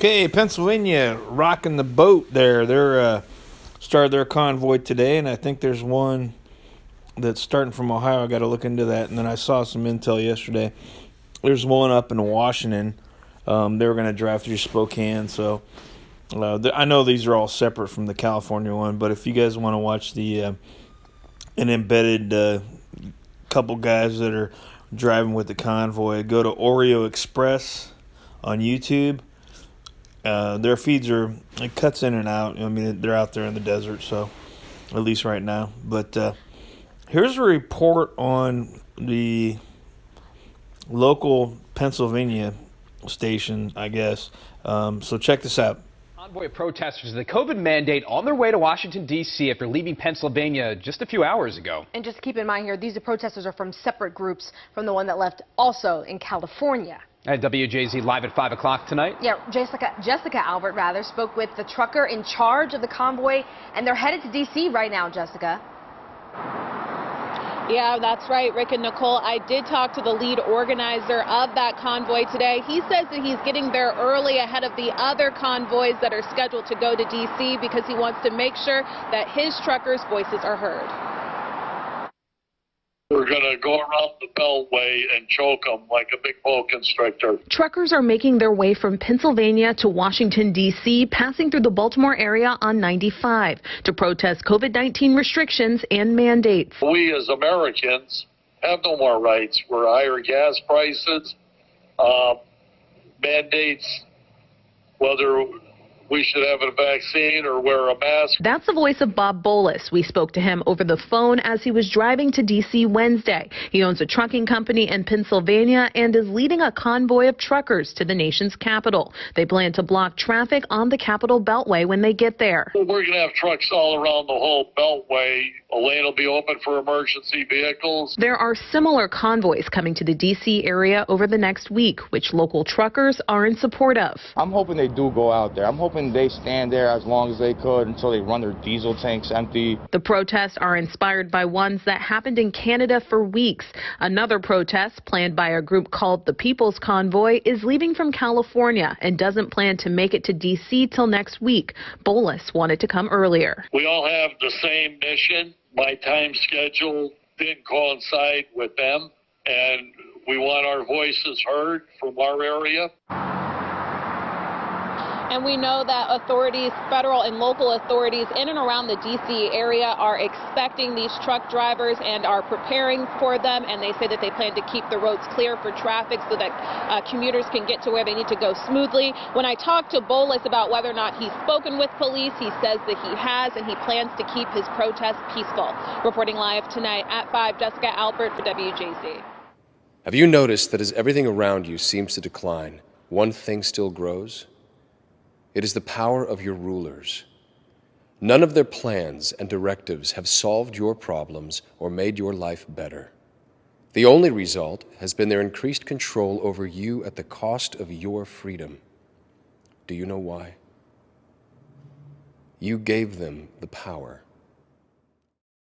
Okay, Pennsylvania rocking the boat there. They're started their convoy today, and I think there's one that's starting from Ohio. I got to look into that. And then I saw some intel yesterday. There's one up in Washington. They were going to drive through Spokane, so I know these are all separate from the California one. But if you guys want to watch the an embedded couple guys that are driving with the convoy, go to Oreo Express on YouTube. Their feeds it cuts in and out. I mean, they're out there in the desert, so at least right now. But here's a report on the local Pennsylvania station, I guess. So check this out. Convoy of protesters, the COVID mandate on their way to Washington, D.C. after leaving Pennsylvania just a few hours ago. And just keep in mind here, these protesters are from separate groups from the one that left also in California. At WJZ Live at 5 o'clock tonight. Yeah, Jessica Albert, spoke with the trucker in charge of the convoy, and they're headed to D.C. right now, Jessica. Yeah, that's right, Rick and Nicole. I did talk to the lead organizer of that convoy today. He says that he's getting there early ahead of the other convoys that are scheduled to go to D.C. because he wants to make sure that his truckers' voices are heard. We're going to go around the beltway and choke them like a big boa constrictor. Truckers are making their way from Pennsylvania to Washington, D.C., passing through the Baltimore area on 95 to protest COVID-19 restrictions and mandates. We as Americans have no more rights. We're higher gas prices, mandates, whether we should have a vaccine or wear a mask. That's the voice of Bob Bolus. We spoke to him over the phone as he was driving to D.C. Wednesday. He owns a trucking company in Pennsylvania and is leading a convoy of truckers to the nation's capital. They plan to block traffic on the Capitol Beltway when they get there. We're going to have trucks all around the whole beltway. A lane will be open for emergency vehicles. There are similar convoys coming to the D.C. area over the next week, which local truckers are in support of. I'm hoping they do go out there. I'm hoping they stand there as long as they could until they run their diesel tanks empty. The protests are inspired by ones that happened in Canada for weeks. Another protest, planned by a group called the People's Convoy, is leaving from California and doesn't plan to make it to D.C. till next week. Bolus wanted to come earlier. We all have the same mission. My time schedule didn't coincide with them, and we want our voices heard from our area. And we know that authorities, federal and local authorities in and around the D.C. area are expecting these truck drivers and are preparing for them. And they say that they plan to keep the roads clear for traffic so that commuters can get to where they need to go smoothly. When I talked to Bolus about whether or not he's spoken with police, he says that he has, and he plans to keep his protest peaceful. Reporting live tonight at 5, Jessica Albert for WJZ. Have you noticed that as everything around you seems to decline, one thing still grows? It is the power of your rulers. None of their plans and directives have solved your problems or made your life better. The only result has been their increased control over you at the cost of your freedom. Do you know why? You gave them the power.